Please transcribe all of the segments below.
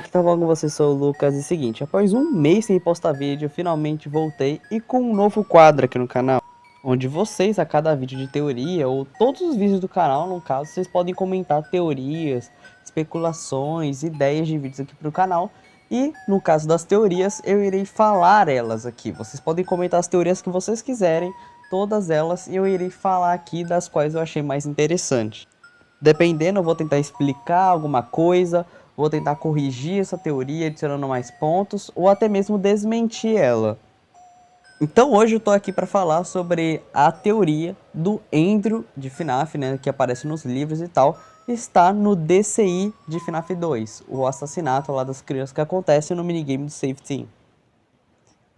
aqui tá falando com você, sou o Lucas, e seguinte, após um mês sem postar vídeo, eu finalmente voltei e com um novo quadro aqui no canal, onde vocês, a cada vídeo de teoria, ou todos os vídeos do canal, no caso, vocês podem comentar teorias, especulações, ideias de vídeos aqui pro canal, e no caso das teorias, eu irei falar elas aqui. Vocês podem comentar as teorias que vocês quiserem, todas elas, e eu irei falar aqui das quais eu achei mais interessante. Dependendo, eu vou tentar explicar alguma coisa, vou tentar corrigir essa teoria, adicionando mais pontos, ou até mesmo desmentir ela. Então hoje eu tô aqui para falar sobre a teoria do Andrew de FNAF, né, que aparece nos livros e tal, está no DCI de FNAF 2, o assassinato lá das crianças que acontece no minigame do Save Team.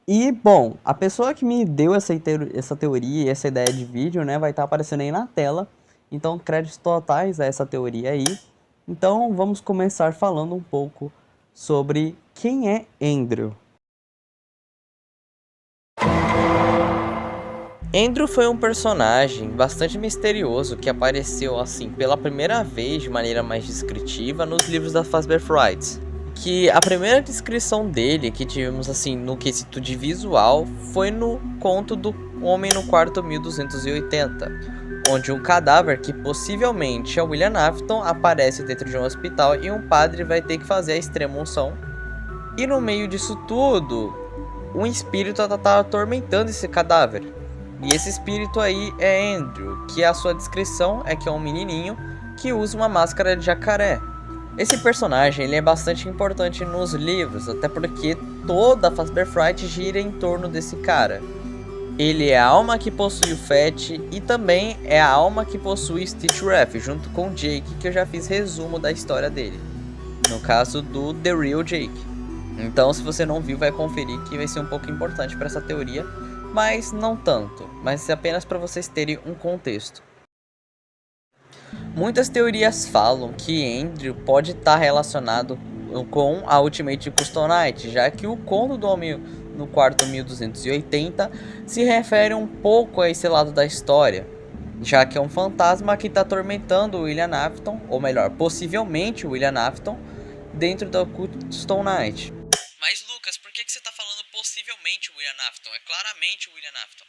E, bom, a pessoa que me deu essa teoria e essa ideia de vídeo, né, vai estar aparecendo aí na tela. Então, créditos totais a essa teoria aí. Então, vamos começar falando um pouco sobre quem é Andrew. Andrew foi um personagem bastante misterioso que apareceu assim pela primeira vez de maneira mais descritiva nos livros da Fazbear Fright. Que a primeira descrição dele que tivemos assim no quesito de visual foi no conto do Homem no Quarto 1280, onde um cadáver que possivelmente é William Afton aparece dentro de um hospital e um padre vai ter que fazer a extrema unção. E no meio disso tudo, um espírito tá atormentando esse cadáver. E esse espírito aí é Andrew, que a sua descrição é que é um menininho que usa uma máscara de jacaré. Esse personagem ele é bastante importante nos livros, até porque toda a Fazbear Fright gira em torno desse cara. Ele é a alma que possui o Fett e também é a alma que possui Stitch Ref, junto com Jake, que eu já fiz resumo da história dele. No caso do The Real Jake. Então se você não viu, vai conferir que vai ser um pouco importante para essa teoria, mas não tanto, mas apenas para vocês terem um contexto. Muitas teorias falam que Andrew pode estar relacionado com a Ultimate Custom Night, já que o conto do Homem no Quarto 1280 se refere um pouco a esse lado da história, já que é um fantasma que está atormentando o William Afton, ou melhor, possivelmente o William Afton, dentro da Custom Night. Mas Lucas, por que você está falando possivelmente o William Afton? É claramente o William Afton.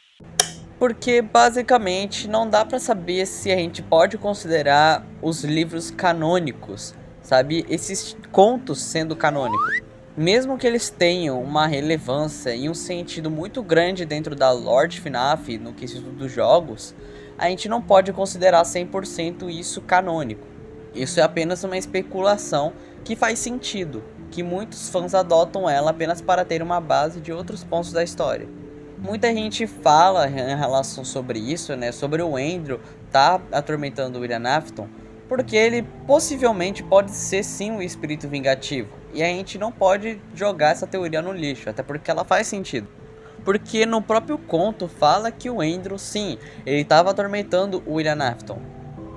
Porque basicamente não dá pra saber se a gente pode considerar os livros canônicos, sabe? Esses contos sendo canônicos. Mesmo que eles tenham uma relevância e um sentido muito grande dentro da lore de FNAF, no quesito dos jogos, a gente não pode considerar 100% isso canônico. Isso é apenas uma especulação que faz sentido, que muitos fãs adotam ela apenas para ter uma base de outros pontos da história. Muita gente fala em relação sobre isso, né, sobre o Andrew tá atormentando o William Afton, porque ele possivelmente pode ser sim um espírito vingativo, e a gente não pode jogar essa teoria no lixo, até porque ela faz sentido. Porque no próprio conto fala que o Andrew, sim, ele estava atormentando o William Afton.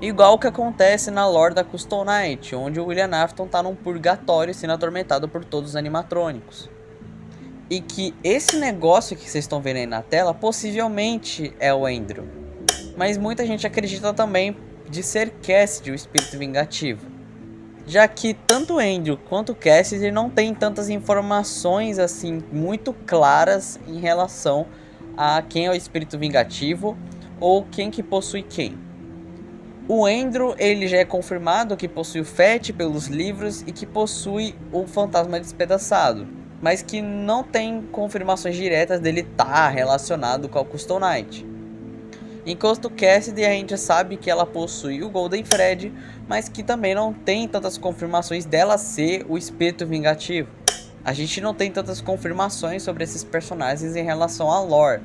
Igual o que acontece na lore da Custom Night, onde o William Afton tá num purgatório sendo atormentado por todos os animatrônicos. E que esse negócio que vocês estão vendo aí na tela possivelmente é o Andrew. Mas muita gente acredita também de ser Cassidy o espírito vingativo. Já que tanto Andrew quanto Cassidy não tem tantas informações assim muito claras em relação a quem é o espírito vingativo ou quem que possui quem. O Andrew ele já é confirmado que possui o Fett pelos livros e que possui o fantasma despedaçado, mas que não tem confirmações diretas dele estar relacionado com a Custom Night. Enquanto Cassidy a gente sabe que ela possui o Golden Freddy, mas que também não tem tantas confirmações dela ser o espírito vingativo. A gente não tem tantas confirmações sobre esses personagens em relação à lore.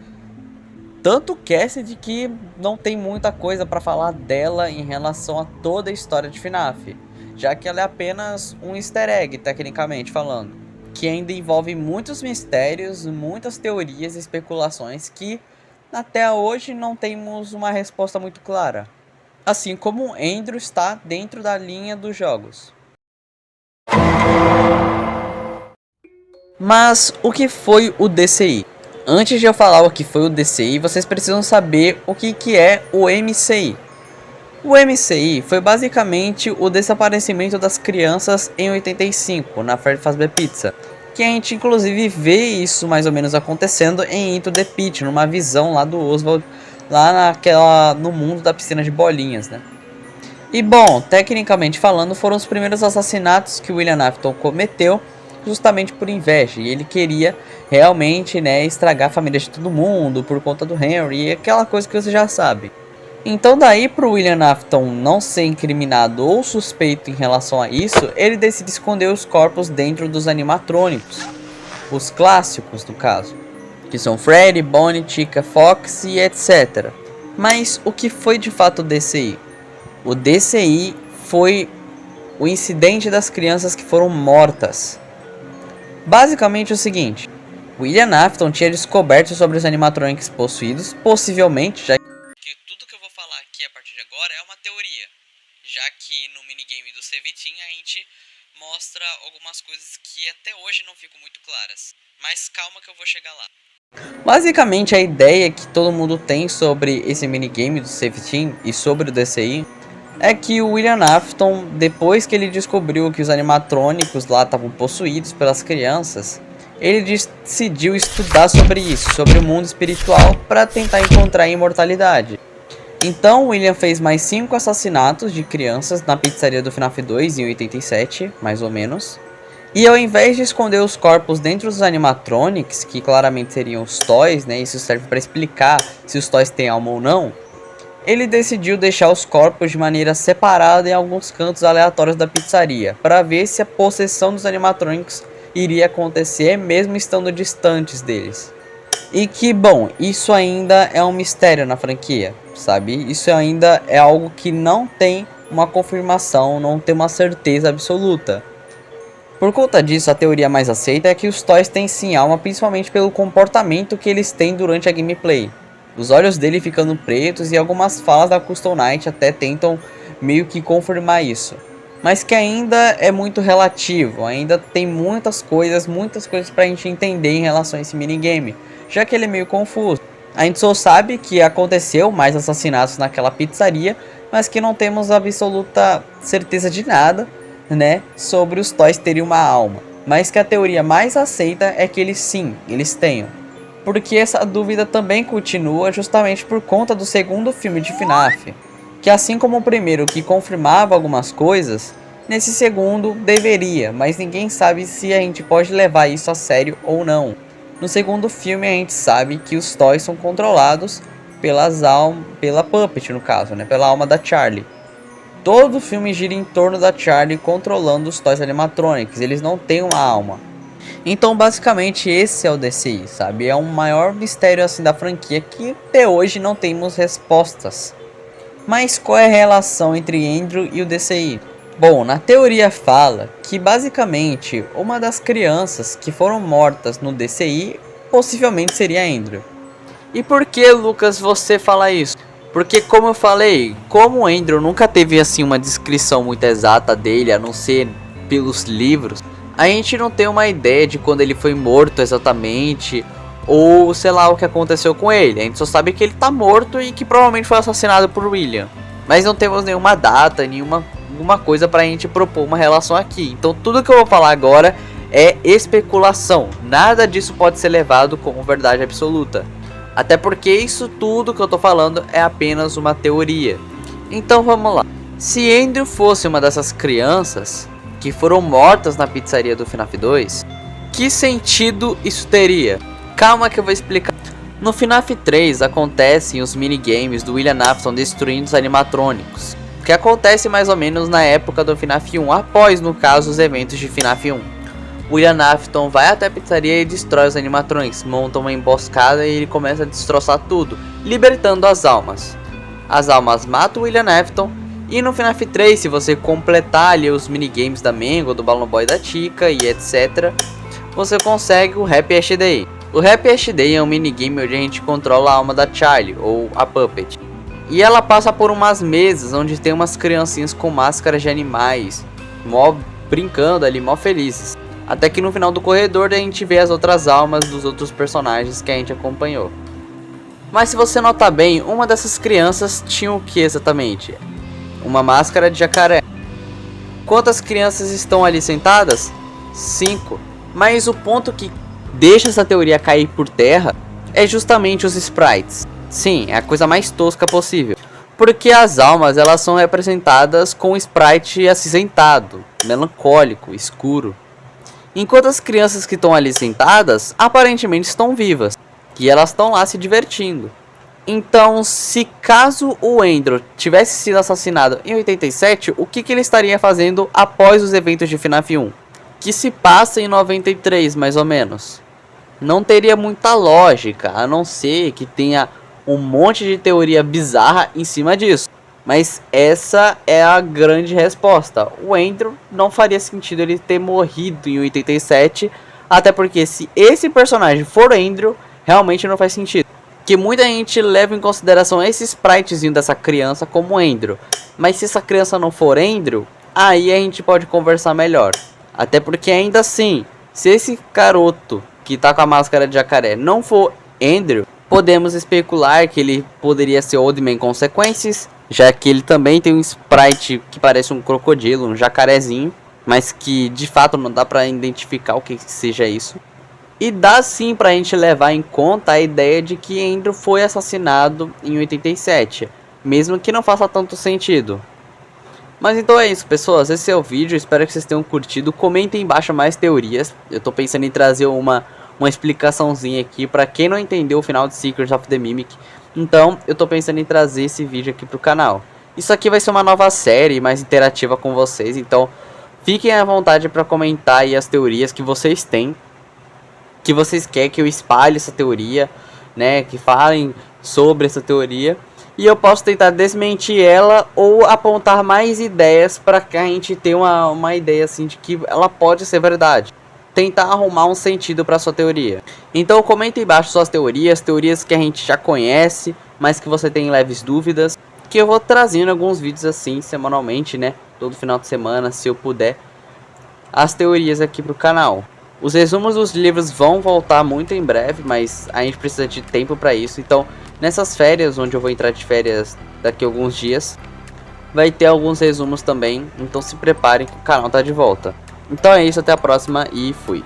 Tanto Cassidy que não tem muita coisa para falar dela em relação a toda a história de FNAF, já que ela é apenas um easter egg, tecnicamente falando, que ainda envolve muitos mistérios, muitas teorias e especulações que até hoje não temos uma resposta muito clara. Assim como Andrew está dentro da linha dos jogos. Mas o que foi o DCI? Antes de eu falar o que foi o DCI, vocês precisam saber o que é o MCI. O MCI foi basicamente o desaparecimento das crianças em 85, na Freddy Fazbear Pizza, que a gente inclusive vê isso mais ou menos acontecendo em Into the Pit, numa visão lá do Oswald, lá no mundo da piscina de bolinhas, né? E bom, tecnicamente falando, foram os primeiros assassinatos que William Afton cometeu justamente por inveja, e ele queria realmente, né, estragar a família de todo mundo por conta do Henry e aquela coisa que você já sabe. Então daí pro William Afton não ser incriminado ou suspeito em relação a isso, ele decide esconder os corpos dentro dos animatrônicos, os clássicos no caso, que são Freddy, Bonnie, Chica, Fox e etc. Mas o que foi de fato o DCI? O DCI foi o incidente das crianças que foram mortas. Basicamente é o seguinte, William Afton tinha descoberto sobre os animatronics possuídos, possivelmente, já que tudo que eu vou falar aqui a partir de agora é uma teoria, já que no minigame do Sevitin a gente mostra algumas coisas que até hoje não ficam muito claras, mas calma que eu vou chegar lá. Basicamente a ideia que todo mundo tem sobre esse minigame do Sevitin e sobre o DCI é que o William Afton, depois que ele descobriu que os animatrônicos lá estavam possuídos pelas crianças, ele decidiu estudar sobre isso, sobre o mundo espiritual, para tentar encontrar a imortalidade. Então William fez mais 5 assassinatos de crianças na pizzaria do FNAF 2 em 87, mais ou menos. E ao invés de esconder os corpos dentro dos animatronics, que claramente seriam os toys, né, isso serve para explicar se os toys têm alma ou não, ele decidiu deixar os corpos de maneira separada em alguns cantos aleatórios da pizzaria, para ver se a possessão dos animatronics iria acontecer mesmo estando distantes deles. E que, bom, isso ainda é um mistério na franquia, sabe? Isso ainda é algo que não tem uma confirmação, não tem uma certeza absoluta. Por conta disso, a teoria mais aceita é que os toys têm sim alma, principalmente pelo comportamento que eles têm durante a gameplay. Os olhos dele ficando pretos e algumas falas da Custom Night até tentam meio que confirmar isso. Mas que ainda é muito relativo, ainda tem muitas coisas pra gente entender em relação a esse minigame, já que ele é meio confuso. A gente só sabe que aconteceu mais assassinatos naquela pizzaria, mas que não temos absoluta certeza de nada, né, sobre os toys terem uma alma. Mas que a teoria mais aceita é que eles tenham. Porque essa dúvida também continua justamente por conta do segundo filme de FNAF, que assim como o primeiro que confirmava algumas coisas, nesse segundo deveria, mas ninguém sabe se a gente pode levar isso a sério ou não. No segundo filme a gente sabe que os toys são controlados pela Puppet no caso, né, pela alma da Charlie. Todo o filme gira em torno da Charlie controlando os toys animatronics, eles não têm uma alma. Então basicamente esse é o DCI, sabe? É um maior mistério assim da franquia que até hoje não temos respostas. Mas qual é a relação entre Andrew e o DCI? Bom, na teoria fala que basicamente uma das crianças que foram mortas no DCI possivelmente seria Andrew. E por que, Lucas, você fala isso? Porque como eu falei, como o Andrew nunca teve assim uma descrição muito exata dele, a não ser pelos livros, a gente não tem uma ideia de quando ele foi morto exatamente, ou sei lá o que aconteceu com ele. A gente só sabe que ele tá morto e que provavelmente foi assassinado por William. Mas não temos nenhuma data, nenhuma coisa pra gente propor uma relação aqui. Então tudo que eu vou falar agora é especulação. Nada disso pode ser levado como verdade absoluta. Até porque isso tudo que eu tô falando é apenas uma teoria. Então vamos lá. Se Andrew fosse uma dessas crianças que foram mortas na pizzaria do FNAF 2, que sentido isso teria? Calma que eu vou explicar. No FNAF 3 acontecem os minigames do William Afton destruindo os animatrônicos, que acontece mais ou menos na época do FNAF 1, após no caso os eventos de FNAF 1. William Afton vai até a pizzaria e destrói os animatronics, monta uma emboscada e ele começa a destroçar tudo, libertando as almas. As almas matam William Afton. E no FNAF 3, se você completar ali os minigames da Mangle, do Balloon Boy da Chica e etc, você consegue o Happy Ash Day. O Happy Ash Day é um minigame onde a gente controla a alma da Charlie, ou a Puppet. E ela passa por umas mesas onde tem umas criancinhas com máscaras de animais, mó brincando ali, mó felizes. Até que no final do corredor a gente vê as outras almas dos outros personagens que a gente acompanhou. Mas se você notar bem, uma dessas crianças tinha o que exatamente? uma máscara de jacaré. Quantas crianças estão ali sentadas? 5. Mas o ponto que deixa essa teoria cair por terra é justamente os sprites. Sim, é a coisa mais tosca possível. Porque as almas, elas são representadas com um sprite acinzentado, melancólico, escuro. Enquanto as crianças que estão ali sentadas, aparentemente estão vivas. E elas estão lá se divertindo. Então, se caso o Andrew tivesse sido assassinado em 87, o que ele estaria fazendo após os eventos de FNAF 1? Que se passa em 93, mais ou menos. Não teria muita lógica, a não ser que tenha um monte de teoria bizarra em cima disso. Mas essa é a grande resposta. O Andrew não faria sentido ele ter morrido em 87, até porque se esse personagem for Andrew, realmente não faz sentido. Que muita gente leva em consideração esse spritezinho dessa criança como Andrew. Mas se essa criança não for Andrew, aí a gente pode conversar melhor. Até porque ainda assim, se esse garoto que tá com a máscara de jacaré não for Andrew, podemos especular que ele poderia ser Old Man Consequences, já que ele também tem um sprite que parece um crocodilo, um jacarezinho, mas que de fato não dá pra identificar o que seja isso. E dá sim pra gente levar em conta a ideia de que Andrew foi assassinado em 87, mesmo que não faça tanto sentido. Mas então é isso, pessoas, esse é o vídeo, espero que vocês tenham curtido. Comentem embaixo mais teorias, eu tô pensando em trazer uma explicaçãozinha aqui pra quem não entendeu o final de Secret of the Mimic. Então eu tô pensando em trazer esse vídeo aqui pro canal. Isso aqui vai ser uma nova série mais interativa com vocês, então fiquem à vontade pra comentar aí as teorias que vocês têm, que vocês querem que eu espalhe essa teoria, né, que falem sobre essa teoria. E eu posso tentar desmentir ela ou apontar mais ideias para que a gente tenha uma ideia assim de que ela pode ser verdade. Tentar arrumar um sentido para sua teoria. Então comenta aí embaixo suas teorias que a gente já conhece, mas que você tem leves dúvidas, que eu vou trazendo alguns vídeos assim semanalmente, né, todo final de semana, se eu puder, as teorias aqui pro canal. Os resumos dos livros vão voltar muito em breve, mas a gente precisa de tempo para isso. Então, nessas férias, onde eu vou entrar de férias daqui a alguns dias, vai ter alguns resumos também. Então se preparem que o canal tá de volta. Então é isso, até a próxima e fui.